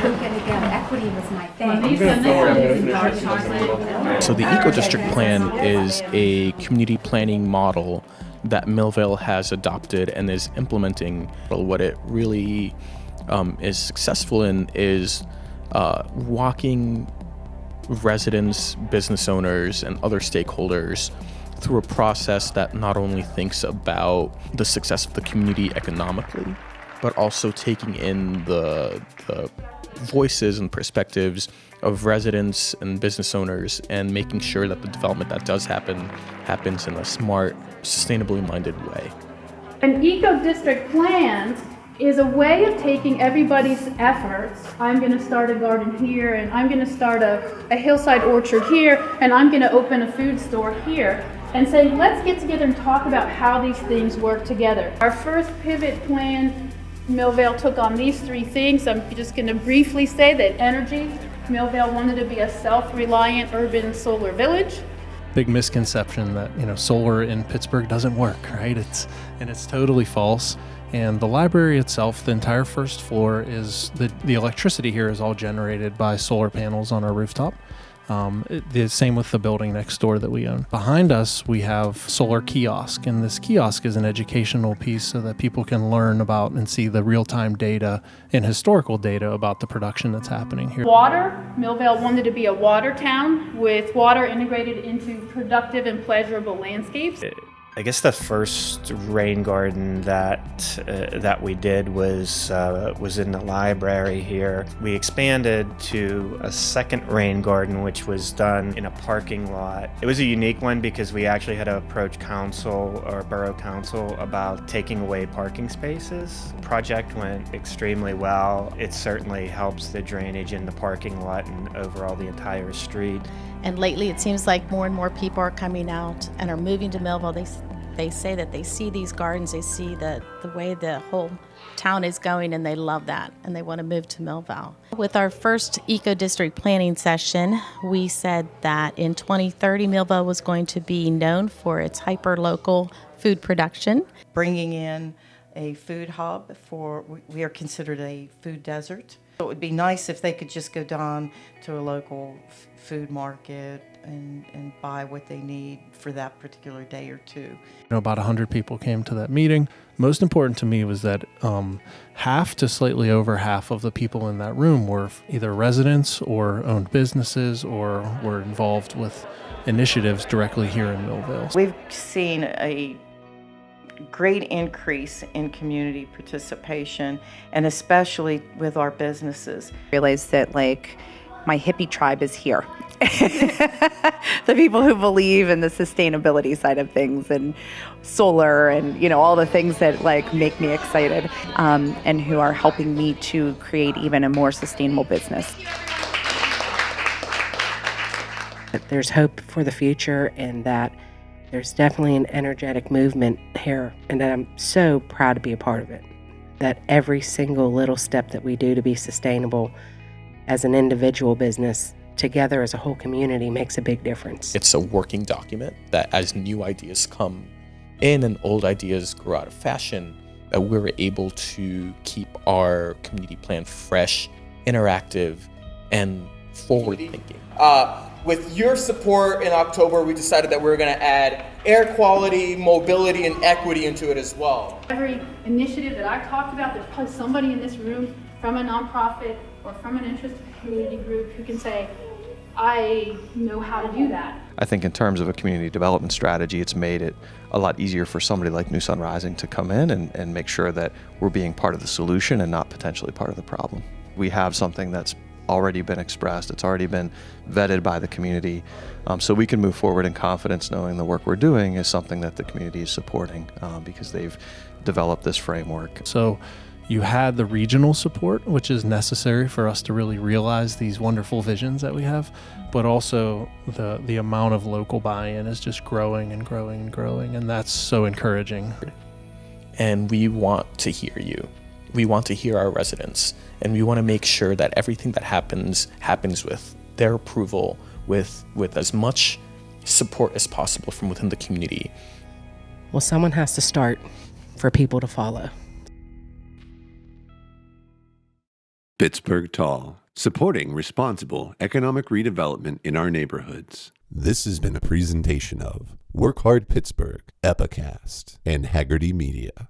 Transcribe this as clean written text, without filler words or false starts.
And again, equity was my thing. So the Ecodistrict plan is a community planning model that Millvale has adopted and is implementing. Well, what it really is successful in is walking residents, business owners, and other stakeholders through a process that not only thinks about the success of the community economically, but also taking in the voices and perspectives of residents and business owners and making sure that the development that does happen happens in a smart, sustainably minded way. An eco-district plan is a way of taking everybody's efforts. I'm going to start a garden here, and I'm going to start a hillside orchard here, and I'm going to open a food store here, and saying, let's get together and talk about how these things work together. Our first pivot plan, Millvale took on these three things. I'm just going to briefly say that energy, Millvale wanted to be a self-reliant urban solar village. Big misconception that, solar in Pittsburgh doesn't work, right? It's totally false. And the library itself, the entire first floor, is the electricity here is all generated by solar panels on our rooftop. The same with the building next door that we own. Behind us, we have solar kiosk, and this kiosk is an educational piece so that people can learn about and see the real-time data and historical data about the production that's happening here. Water, Millvale wanted to be a water town with water integrated into productive and pleasurable landscapes. I guess the first rain garden that we did was in the library here. We expanded to a second rain garden, which was done in a parking lot. It was a unique one because we actually had to approach council or borough council about taking away parking spaces. The project went extremely well. It certainly helps the drainage in the parking lot and overall the entire street. And lately it seems like more and more people are coming out and are moving to Millvale. They say that they see these gardens, they see the way the whole town is going, and they love that, and they want to move to Millvale. With our first eco-district planning session, we said that in 2030, Millvale was going to be known for its hyper-local food production. Bringing in a food hub we are considered a food desert. So it would be nice if they could just go down to a local food market and buy what they need for that particular day or two. About 100 people came to that meeting. Most important to me was that half to slightly over half of the people in that room were either residents or owned businesses or were involved with initiatives directly here in Millvale. We've seen a great increase in community participation, and especially with our businesses. I realized that my hippie tribe is here. The people who believe in the sustainability side of things and solar and all the things that make me excited, and who are helping me to create even a more sustainable business. There's hope for the future, and that there's definitely an energetic movement here, and that I'm so proud to be a part of it. That every single little step that we do to be sustainable as an individual business, together as a whole community, makes a big difference. It's a working document that as new ideas come in and old ideas grow out of fashion, that we're able to keep our community plan fresh, interactive, and forward-thinking. With your support in October, we decided that we were going to add air quality, mobility, and equity into it as well. Every initiative that I talked about, there's probably somebody in this room from a nonprofit or from an interested community group who can say, I know how to do that. I think in terms of a community development strategy, it's made it a lot easier for somebody like New Sun Rising to come in and make sure that we're being part of the solution and not potentially part of the problem. We have something that's already been expressed, it's already been vetted by the community, so we can move forward in confidence knowing the work we're doing is something that the community is supporting because they've developed this framework. So you had the regional support, which is necessary for us to really realize these wonderful visions that we have, but also the amount of local buy-in is just growing and growing and growing, and that's so encouraging. And we want to hear you. We want to hear our residents, and we want to make sure that everything that happens with their approval, with as much support as possible from within the community. Well, someone has to start for people to follow. Pittsburgh Tall, supporting responsible economic redevelopment in our neighborhoods. This has been a presentation of Work Hard Pittsburgh, Epicast, and Haggerty Media.